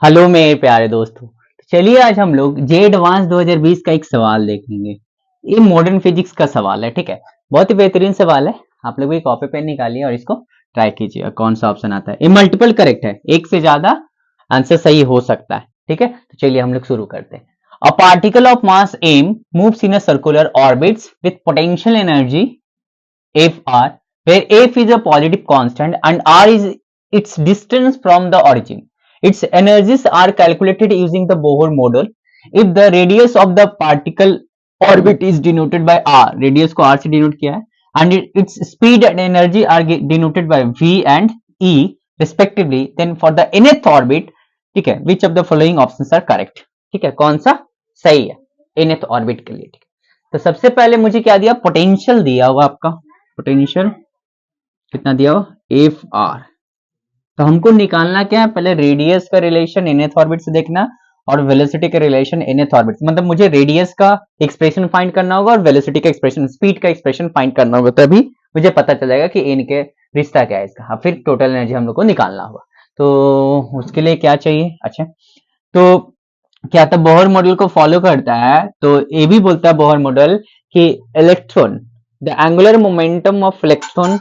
Hello मेरे प्यारे दोस्तों। चलिए आज हम लोग जे एडवांस 2020 का एक सवाल देखेंगे। ये मॉडर्न फिजिक्स का सवाल है, ठीक है। बहुत ही बेहतरीन सवाल है। आप लोग भी कॉपी पेन निकालिए और इसको ट्राई कीजिए कौन सा ऑप्शन आता है। ये मल्टीपल करेक्ट है, एक से ज्यादा आंसर सही हो सकता है, ठीक है। तो चलिए हम लोग शुरू करते हैं। A particle of mass m moves in a circular orbits with potential energy Fr, where F is a positive constant and R is its distance from the origin. Its energies are calculated using the Bohr model. If the radius of the particle orbit is denoted by R, radius को R से denote किया है, and its speed and energy are denoted by V and E respectively, then for the nth orbit, ठीक है, which of the following options are correct? ठीक है, कौन सा सही है nth orbit के लिए, ठीक है। तो सबसे पहले मुझे क्या दिया, पोटेंशियल दिया हुआ आपका, पोटेंशियल कितना दिया हो, एफ आर। तो हमको निकालना क्या है, पहले रेडियस का रिलेशन nth ऑर्बिट से देखना और वेलोसिटी का रिलेशन nth ऑर्बिट से। मतलब मुझे रेडियस का एक्सप्रेशन फाइंड करना होगा और वेलोसिटी का एक्सप्रेशन, स्पीड का एक्सप्रेशन फाइंड करना होगा, तभी मुझे पता चलेगा कि इनके रिश्ता क्या है इसका। फिर टोटल एनर्जी हम लोग को निकालना होगा। तो उसके लिए क्या चाहिए, अच्छा तो क्या था, बोहर मॉडल को फॉलो करता है। तो ये भी बोलता है बोहर मॉडल कि electron, the angular momentum of electron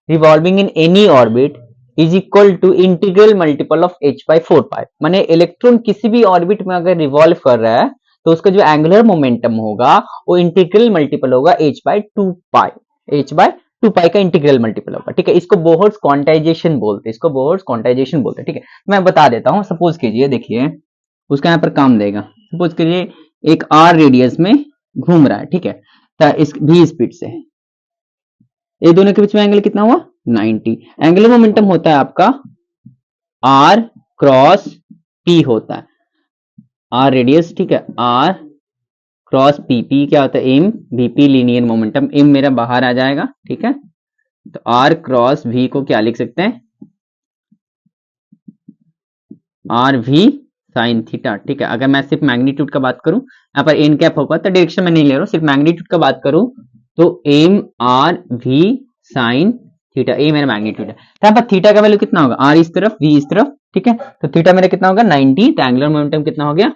revolving in any orbit is equal to integral multiple of h by 4 pi. माने इलेक्ट्रॉन किसी भी ऑर्बिट में अगर रिवॉल्व कर रहा है तो उसका जो एंगुलर मोमेंटम होगा वो इंटीग्रल मल्टीपल होगा h by 2 pi, h by 2 पाई का इंटीग्रल मल्टीपल होगा, ठीक है। इसको बोहर्स क्वांटाइजेशन बोलते हैं, इसको बोहर्स क्वांटाइजेशन बोलते हैं, ठीक है। मैं बता देता हूँ। सपोज कीजिए, देखिए उसका यहाँ पर काम देगा। सपोज कीजिए एक r रेडियस में घूम रहा है, ठीक है, तो इस v स्पीड से, ये दोनों के बीच में एंगल कितना हुआ, 90। एंगुलर मोमेंटम होता है आपका r क्रॉस p होता है, r रेडियस, ठीक है, r क्रॉस p, p क्या होता है, m, vp linear momentum, m मेरा बाहर आ जाएगा, ठीक है। तो r क्रॉस v को क्या लिख सकते हैं, आर वी साइन थीटा, ठीक है। अगर मैं सिर्फ मैग्नीट्यूड का बात करूं, यहाँ पर एन कैप होगा तो डायरेक्शन में नहीं ले रहा हूं, सिर्फ मैग्नीट्यूड का बात करूं तो M R V sine theta, A मेरा मैग्नीट्यूड है। तो यहाँ पर थीटा का वैल्यू कितना होगा, आर इस तरफ वी इस तरफ, ठीक है। तो थीटा मेरा कितना होगा 90। तो एंगुलर मोमेंटम कितना हो गया,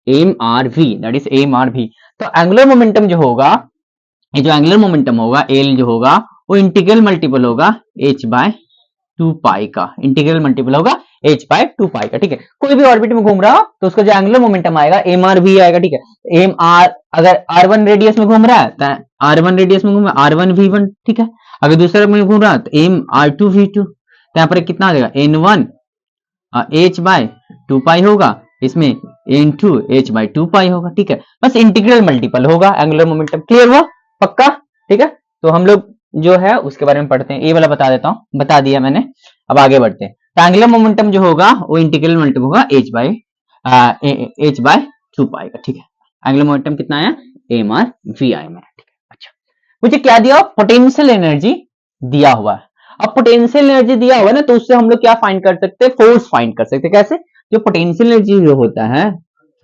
M R V, that is M R V. तो एंगुलर मोमेंटम जो होगा, ये जो एंगुलर मोमेंटम होगा एल जो होगा वो इंटीग्रल मल्टीपल होगा एच बाय 2 पाई का, इंटीग्रल मल्टीपल होगा h बाय 2 पाई का, ठीक है। कोई भी ऑर्बिट में घूम रहा हो तो उसका जो एंगुलर मोमेंटम आएगा एम आर वी आएगा, ठीक है। एम आर, अगर r1 रेडियस में घूम रहा है तो r1 रेडियस में घूम रहा है r1 v1, ठीक है। अगर दूसरे में घूम रहा है तो एम r2 v2, तो यहाँ पर कितना आ जाएगा n1 h बाय 2 पाई होगा, इसमें n2 h बाय 2 पाई होगा, ठीक है। बस इंटीग्रल मल्टीपल होगा एंगुलर मोमेंटम, क्लियर हुआ, पक्का, ठीक है। तो हम लोग जो है उसके बारे में पढ़ते हैं, ये वाला बता देता हूं, बता दिया मैंने। अब आगे बढ़ते हैं। तो एंगुलर मोमेंटम जो होगा वो इंटीग्रल मल्टीपल होगा h बाय 2 पाई का, ठीक है। एंगुलर मोमेंटम कितना आया, एम आर वी आया मेरा, ठीक है। अच्छा, मुझे क्या दिया, पोटेंशियल एनर्जी दिया हुआ है। अब पोटेंशियल एनर्जी दिया हुआ है ना, तो उससे हम लोग क्या फाइंड कर सकते हैं, फोर्स फाइंड कर सकते हैं। कैसे, जो पोटेंशियल एनर्जी जो होता है,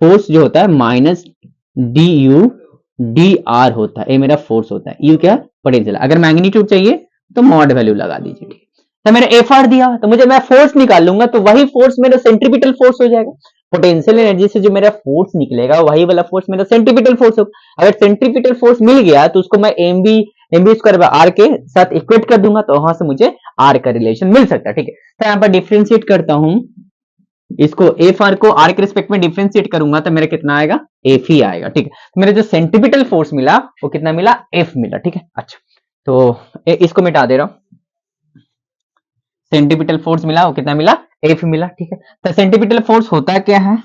फोर्स जो होता है minus D U D R होता है, ये मेरा फोर्स होता है, यू क्या पोटेंशियल। अगर मैग्नीट्यूड चाहिए तो मॉड वैल्यू लगा दीजिए, ठीक है। तो मेरा एफ आर दिया तो मुझे, मैं फोर्स निकाल लूंगा तो वही फोर्स मेरा सेंट्रीपिटल फोर्स हो जाएगा। पोटेंशियल एनर्जी से जो मेरा फोर्स निकलेगा वही वाला फोर्स मेरा सेंट्रीपिटल फोर्स होगा। अगर सेंट्रीपिटल फोर्स मिल गया तो उसको मैं M B square by R के साथ इक्वेट कर दूंगा, तो वहां से मुझे आर का रिलेशन मिल सकता है, ठीक है। तो यहाँ पर डिफ्रेंशिएट करता हूं, इसको एफ आर को आर के रिस्पेक्ट में डिफ्रेंशिएट करूंगा तो मेरा कितना आएगा, एफ ही आएगा, ठीक है। तो मेरा जो सेंट्रीपिटल फोर्स मिला वो कितना मिला, एफ मिला, ठीक है। अच्छा, तो इसको मिटा दे रहा हूं, सेंट्रीपिटल फोर्स मिला वो कितना मिला, एफ मिला, ठीक है। तो सेंट्रीपिटल फोर्स होता क्या है,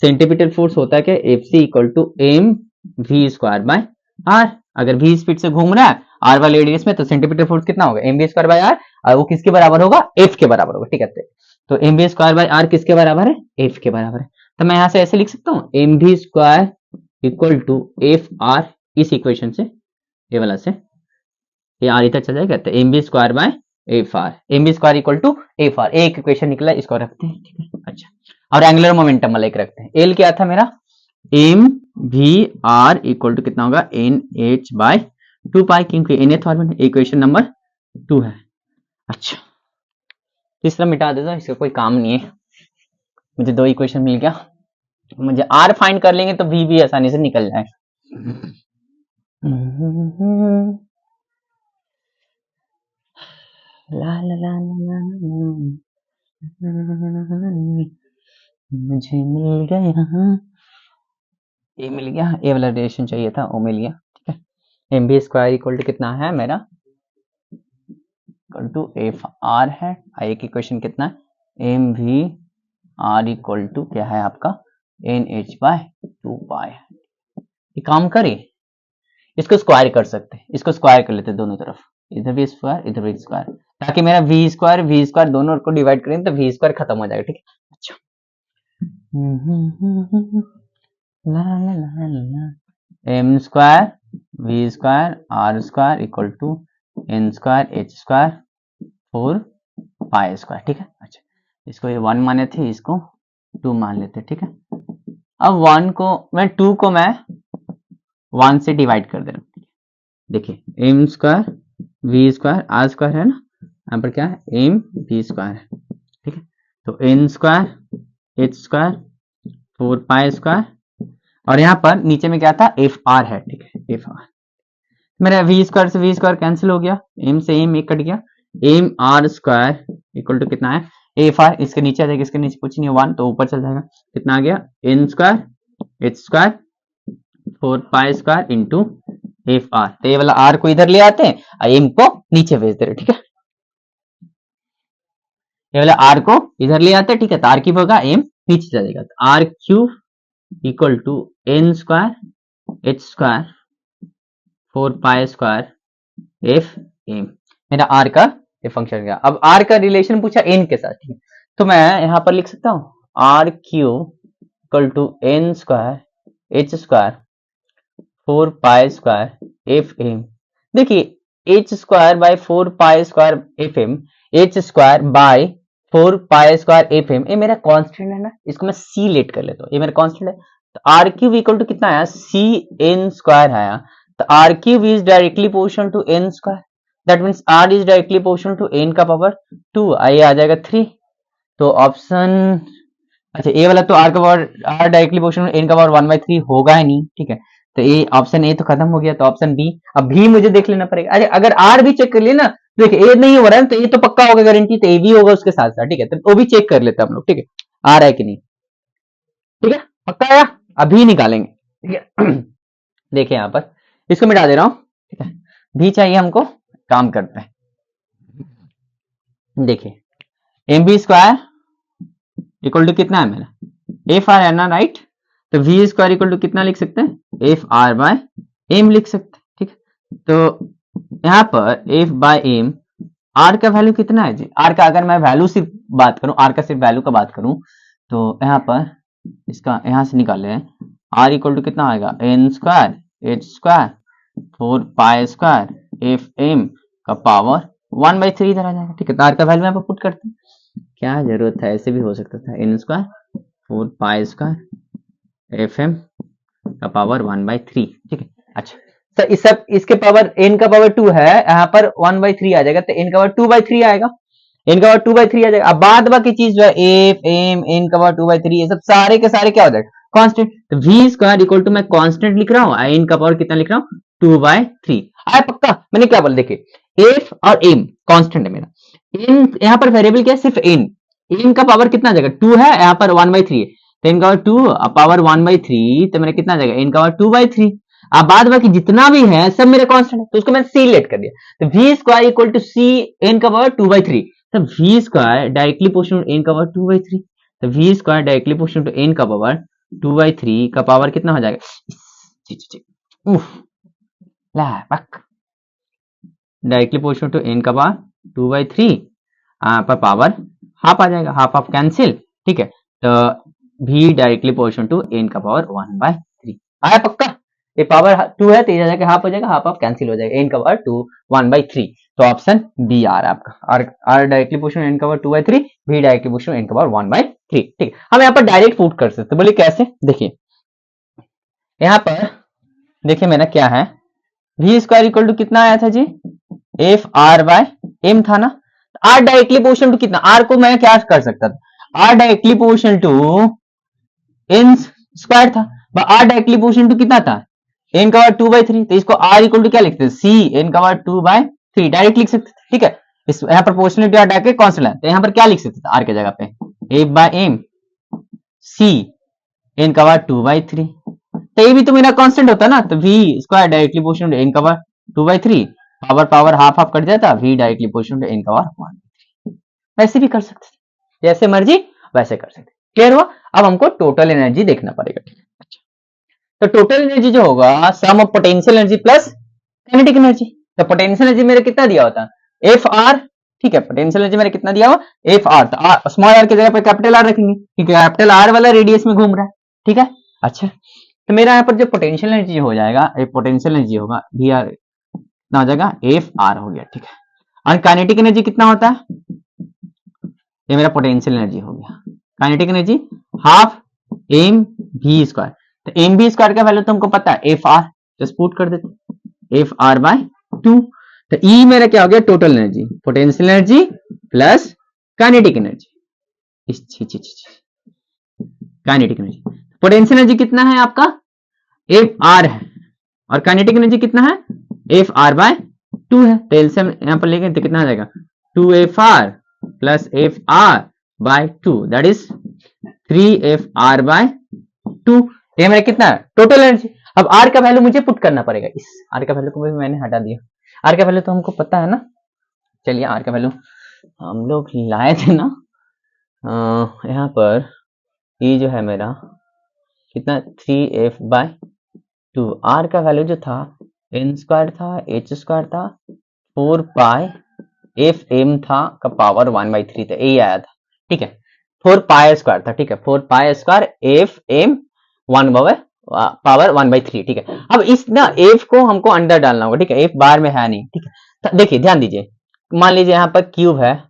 सेंट्रीपिटल फोर्स होता है क्या, F C equal to M V square by R. अगर वी स्पीड से घूम रहा है आर वाले रेडियस में तो सेंट्रीपिटल फोर्स कितना होगा, M V square by R, और वो किसके बराबर होगा, एफ के बराबर होगा, ठीक है। तो M V square by R किसके बराबर है, एफ के बराबर है। तो मैं यहां से ऐसे लिख सकता हूं, M V square equal to F R, इस इक्वेशन से, ये वाला से, ये आर इधर चल जाएगा, तो M V square by F R, M V square equal to F R, एक इक्वेशन निकला, इसको रखते हैं, ठीक है। अच्छा, और एंगुलर मोमेंटम वाला एक रखते हैं, एल क्या था मेरा, M V R equal to कितना होगा, एन एच बाय 2 पाई, क्योंकि एन एथ ऑर्बिट, इक्वेशन नंबर 2 है। अच्छा, तीसरा मिटा देता हूं, इसका कोई काम नहीं है। मुझे 2 इक्वेशन मिल गया। मुझे आर फाइंड कर लेंगे तो वी भी आसानी से निकल जाएगा। ला ला ला ला मुझे मिल गया, ए मिल गया, ए वाला रिलेशन चाहिए था, ओ मिल गया। ठीक है, M B square equal to कितना है मेरा, इक्वल टू एफ आर है। आई की क्वेश्चन कितना है, M V R equal to क्या है आपका एन एच बाय 2 पाई। ये काम करे, इसको स्क्वायर कर सकते हैं, इसको स्क्वायर कर लेते हैं दोनों तरफ, इधर भी स्क्वायर इधर भी स्क्वायर, ताकि मेरा वी स्क्वायर दोनों को डिवाइड करें तो वी स्क्वायर खत्म हो जाएगा। ठीक है, अच्छा ला ला ला ला M square V square R square equal to N square H square 4 pi square. ठीक है, अच्छा इसको ये 1 माने थे, इसको 2 मान लेते। ठीक है, अब 1 को मैं 2 को मैं 1 से डिवाइड कर दे रहा हूँ। देखिए M square V square R square है ना, यहाँ पर क्या है एम वी स्क्वायर है। ठीक है, तो N square H square 4 pi square, और यहाँ पर नीचे में क्या था एफ आर है। ठीक है, एफ आर मेरा वी स्क्वायर से वी स्क्वायर कैंसिल हो गया, एम से एम एक कट गया, M R square equal to कितना है एफ आर, इसके नीचे आ जाएगा, इसके नीचे कुछ नहीं है 1 तो ऊपर चल जाएगा, कितना आ गया N square H square 4 pi square into F R. तो ये वाला आर को इधर ले आते हैं और एम को नीचे भेज दे रहे। ठीक है, ये वाला आर को इधर ले आते हैं। ठीक है, तो आर क्यूब होगा एम नीचे चलेगा, तो R cube equal to N square H square 4 pi square F M, मेरा आर का ये फंक्शन गया। अब आर का रिलेशन पूछा एन के साथ, ठीक है, तो मैं यहां पर लिख सकता हूं R cube equal to N square H square 4 pi square F M. देखिए H square by 4 pi square F M, H square by 4 pi square F M, ये मेरा कांस्टेंट है ना, इसको मैं सी लेट कर लेता हूँ, ये मेरा कांस्टेंट है। तो आर क्यूब इक्वल टू कितना आया सी एन स्क्वायर आया, तो R cube is directly proportional to N square, that means R is directly proportional to N का पावर 2, आइए आ जाएगा 3। तो ऑप्शन अच्छा ए वाला तो आर का power R directly proportional N का पावर 1/3 होगा ही नहीं। ठीक है, तो ये ऑप्शन ए तो खत्म हो गया, तो ऑप्शन बी। अब भी मुझे देख लेना पड़ेगा, अरे अगर आर भी चेक कर लिए ना, देखिए ए नहीं हो रहा है तो ये तो पक्का होगा गारंटी, तो ए भी होगा उसके साथ साथ। ठीक है, तो वो भी चेक कर लेते हैं हम लोग। ठीक है, आ रहा है कि नहीं, ठीक है पक्का आया, अभी निकालेंगे। ठीक है देखिए यहाँ पर इसको मिटा दे रहा हूं। ठीक है, भी चाहिए हमको, काम करते हैं। देखिए M B square equal to कितना है मेरा एफ आर है ना, राइट, तो वी स्क्वायर इक्वल टू कितना लिख सकते हैं एफ आर बाय एम लिख सकते हैं। ठीक है, तो यहाँ पर एफ बाय एम, आर का वैल्यू कितना है जी, आर का अगर मैं वैल्यू सिर्फ बात करूं, आर का सिर्फ वैल्यू का बात करूं, तो यहाँ पर इसका यहां से निकाले आर इक्वल टू कितना आएगा N square H square 4 pi square F M का पावर 1/3 इधर आ जाएगा। ठीक है, तो आर का वैल्यू यहाँ पर पुट करते हैं, क्या जरूरत है, ऐसे भी हो सकता था N square 4 pi square F M का पावर 1/3। ठीक है, अच्छा सर इस सब इसके पावर एन का पावर 2 है, यहाँ पर 1/3 आ जाएगा, तो एन का पावर 2/3 आएगा, एन का पावर 2/3 आ जाएगा। अब बाद बाकी चीज जो है एफ एम एन का पावर 2/3, ये सब सारे के सारे क्या हो जाएगा कांस्टेंट, तो वी स्क्वायर इक्वल टू मैं कांस्टेंट लिख रहा हूँ, एन का पावर कितना लिख रहा हूँ 2/3 आया पक्का। मैंने क्या बोला, देखिए एफ और एम कांस्टेंट है मेरा, एन यहाँ पर वेरिएबल क्या है सिर्फ एन, एन का पावर कितना आ जाएगा 2 है, यहाँ पर 1/3 है, तो एन का पावर 2 पावर 1/3, तो मेरा कितना आ जाएगा एन का पावर 2/3। अब बाद बाकी जितना भी है सब मेरे कांस्टेंट है, तो उसको मैंने सी लेट कर दिया, तो V square equal to C N का पावर 2/3, तो V square directly proportional to N का पावर 2/3, तो V square directly proportional to N का पावर 2/3 का पावर कितना हो जाएगा ला पक, डायरेक्टली प्रोपोर्शनल टू एन का पावर 2/3 पर पावर हाफ आ जाएगा, हाफ हाफ कैंसिल। ठीक है, तो भी डायरेक्टली प्रोपोर्शनल टू एन का पावर 1/3 आया पक्का, ये पावर 2 है तो ये हाफ हो जाएगा, हाफ हाफ कैंसिल हो जाएगा, एन का पावर 2 1/3, तो ऑप्शन बी आ रहा है आपका, आर डायरेक्टली प्रोपोर्शनल एन का पावर 2/3, भी डायरेक्टली प्रोपोर्शनल एन का पावर 1/3। ठीक, हम यहाँ पर डायरेक्ट पुट कर सकते, बोले कैसे, देखिए यहाँ पर देखिए मेरा क्या है वी स्क्वायर इक्वल टू कितना आया था G F R by M था ना, आर डायरेक्टली प्रोपोर्शनल टू कितना, आर को मैं क्या कर सकता था, R directly proportional to N square था, आर डायरेक्टली प्रोपोर्शनल टू कितना था, एन का पावर 2/3, तो इसको आर इक्वल टू क्या लिखते हैं, सी एन का पावर 2/3 डायरेक्ट लिख सकते थे, ठीक है। इस यहाँ पर प्रोपोर्शनलिटी हटा के कांस्टेंट है, तो यहाँ पर क्या लिख सकते थे आर के जगह पे, F/m सी एन का पावर 2/3, तो ये भी तो मेरा कांस्टेंट होता ना, तो v square directly proportional to N का power 2/3, power power half half cut जाता, v directly proportional to N का पावर 1/3, वैसे भी कर सकते थे, जैसे मर्जी वैसे कर सकते। क्लियर हुआ। अब हमको टोटल एनर्जी देखना पड़ेगा। अच्छा, तो टोटल एनर्जी जो होगा sum of potential energy plus kinetic energy. तो पोटेंशियल एनर्जी मेरे कितना दिया होता, एफ आर, ठीक है, पोटेंशियल एनर्जी मेरे कितना दिया हुआ, एफ आर, तो स्मॉल आर की जगह पे कैपिटल आर रखेंगे क्योंकि कैपिटल आर वाला रेडियस में घूम रहा है, ठीक है। अच्छा, तो मेरा यहाँ पर जो पोटेंशियल एनर्जी हो जाएगा, पोटेंशियल एनर्जी होगा वी आर कितना हो जाएगा, एफ आर हो गया, ठीक है। और काइनेटिक एनर्जी कितना होता है, ये मेरा पोटेंशियल एनर्जी हो गया। Kinetic energy half M V square, तो एम वी स्क्वायर का वैल्यू तो हमको पता है एफ आर, जस्ट पुट कर देते एफ आर बाय 2, तो ई मेरा क्या हो गया, total energy, potential energy plus kinetic energy, kinetic energy. Potential energy कितना है आपका, एफ आर है, और काइनेटिक एनर्जी कितना है, एफ आर बाय 2 है, तो एलसीएम यहां पर लेंगे तो कितना आ जाएगा, 2FR plus F R by 2, that is 3FR by 2। ये मेरा कितना है, टोटल एनर्जी। अब आर का वैल्यू मुझे पुट करना पड़ेगा, इस आर का वैल्यू को भी मैंने हटा दिया, आर का वैल्यू तो हमको पता है ना, चलिए आर का वैल्यू हम लोग लाए थे ना, यहाँ पर ये जो है मेरा कितना 3F/2, आर का वैल्यू जो था एन स्क्वायर था, एच स्क्वायर था, 4 पाई एफ एम था का पावर 1/3 था, यही आया था, ठीक है। 4 पाई स्क्वायर था, ठीक है, 4 pi square F M 1 power 1/3, ठीक है। अब इस ना एफ को हमको अंदर डालना होगा, ठीक है, एफ बाहर में है नहीं, ठीक है। तो देखिए ध्यान दीजिए, मान लीजिए यहाँ पर क्यूब है,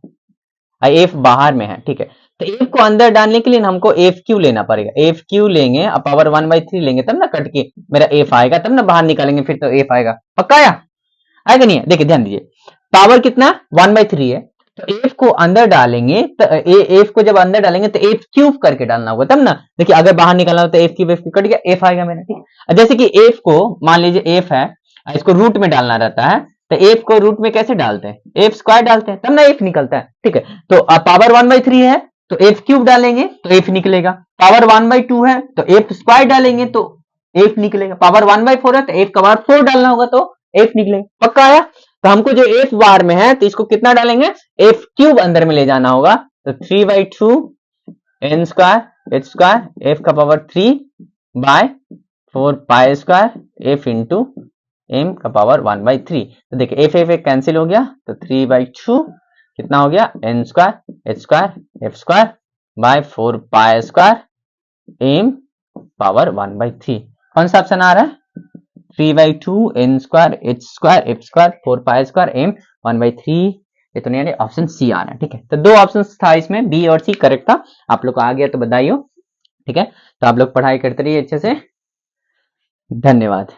एफ बाहर में है, ठीक है, तो एफ को अंदर डालने के लिए हमको एफ क्यू लेना पड़ेगा, एफ क्यू लेंगे और पावर 1/3 लेंगे, तब ना कट के मेरा एफ आएगा, तब ना बाहर निकालेंगे फिर तो एफ आएगा, पक्का आएगा नहीं है। देखिए ध्यान दीजिए, पावर कितना 1/3 है, तो एफ को अंदर डालेंगे, तो एफ को जब अंदर डालेंगे तो एफ क्यूब करके डालना होगा, तब ना। देखिए अगर बाहर निकालना हो तो एफ क्यूब कट गया, एफ आएगा मेरा, ठीक है। जैसे कि एफ को मान लीजिए एफ है, इसको रूट में डालना रहता है, तो एफ को रूट में कैसे डालते हैं, एफ स्क्वायर डालते हैं, तब ना एफ निकलता है, ठीक है। तो पावर 1/3 है तो एफ क्यूब डालेंगे तो एफ निकलेगा, पावर 1/2 है तो एफ स्क्वायर डालेंगे तो एफ निकलेगा, पावर 1/4 है तो एफ का पावर 4 डालना होगा तो एफ निकलेगा, पक्का आया। तो हमको जो एफ बाहर में है तो इसको कितना डालेंगे, एफ क्यूब अंदर में ले जाना होगा, तो 3/2 N square H square f का power 3 by 4 pi square f into m का पावर 1/3। तो देखिए एफ एफ कैंसिल हो गया, तो 3/2 कितना हो गया, N square H square F square by 4 pi square M power 1/3। कौन सा ऑप्शन आ रहा है, 3/2 N square H square F square 4 pi square M 1/3, ये तो नहीं, ऑप्शन सी आ रहा है, ठीक है। तो दो ऑप्शन था इसमें, बी और सी करेक्ट था, आप लोग को आ गया तो बधाई हो, ठीक है। तो आप लोग पढ़ाई करते रहिए अच्छे से, धन्यवाद।